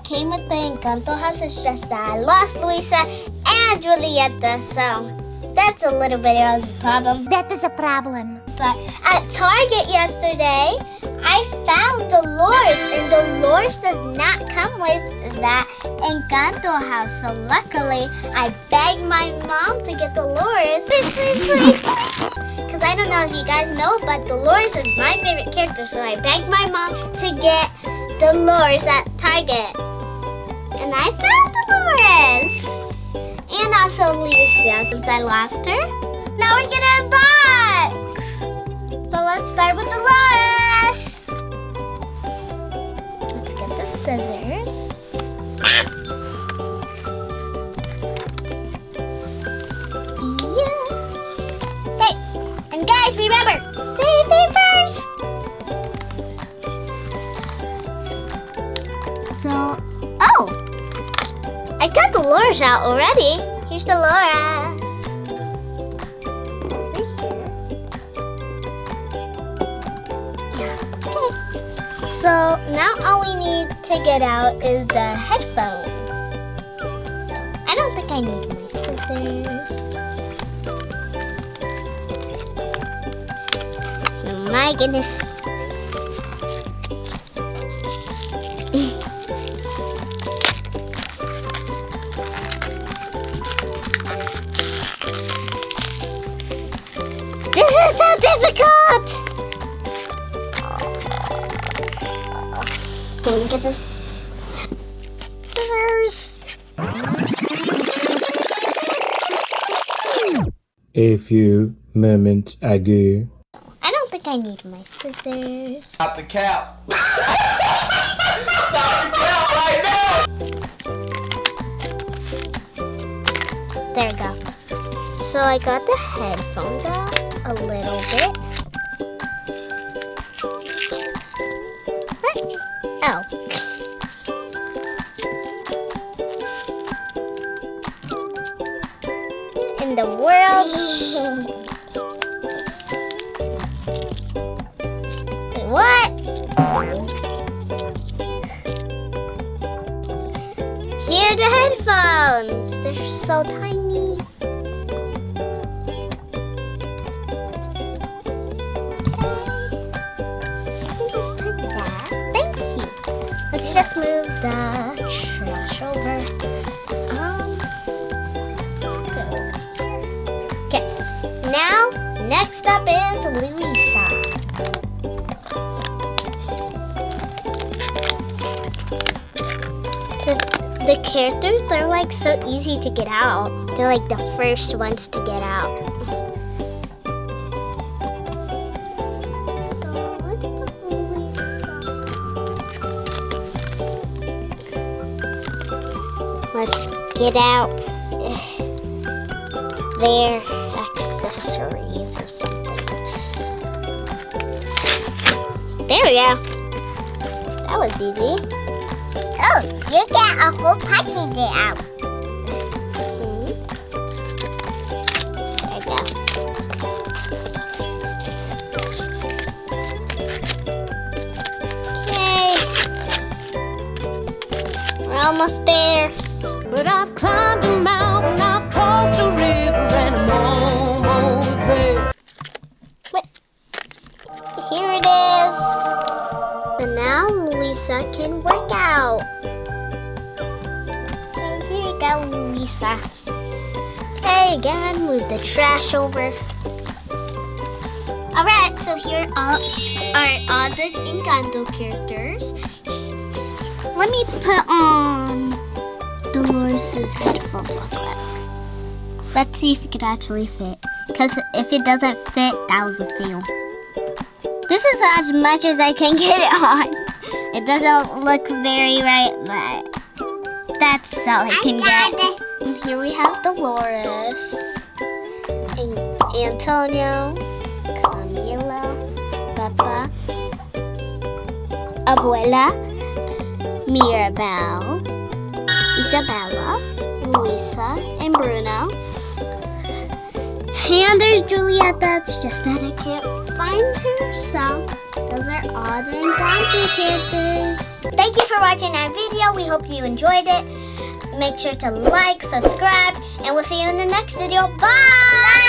came with the Encanto house. It's just that I lost Luisa and Julieta, so that's a little bit of a problem. That is a problem. But at Target yesterday, I found Dolores, and Dolores does not come with that Encanto house. So luckily, I begged my mom to get Dolores. Please. Because I don't know if you guys know, but Dolores is my favorite character. So I begged my mom to get Dolores at Target. And I found Dolores. And also Luisa, since I lost her. Now we're gonna unbox. So let's start with Dolores. Let's get the scissors. Yeah. Okay, and guys, remember, safety first. So, I got Dolores out already. Here's Dolores. So now all we need to get out is the headphones. So I don't think I need my scissors. Oh my goodness. This is so difficult! Okay, look at this. Scissors! A few moments ago. I don't think I need my scissors. Stop the cap! Stop the cap right now! There we go. So I got the headphones out a little bit. Oh. In the world. Wait, what? Here are the headphones. They're so tiny. Let's move the trash over. Okay. Now, next up is Luisa. The characters, they're like so easy to get out. They're like the first ones to get out. Let's get out their accessories or something. There we go. That was easy. Oh, you get a whole package out. There we go. Okay. We're almost there. But I've climbed a mountain, I've crossed a river, and I'm almost there. Wait. Here it is. So now Luisa can work out. And here you go, Luisa. Okay, again, move the trash over. Alright, so here are all the Encanto characters. Let me put on Dolores' headphones real quick. Let's see if it could actually fit. Because if it doesn't fit, that was a fail. This is as much as I can get it on. It doesn't look very right, but that's all I can get. And here we have Dolores, Antonio, Camillo, Papa, Abuela, Mirabel, Isabela, Luisa, and Bruno. And there's Julieta. It's just that I can't find her. So those are all the Encanto characters. Thank you for watching our video. We hope you enjoyed it. Make sure to like, subscribe, and we'll see you in the next video. Bye!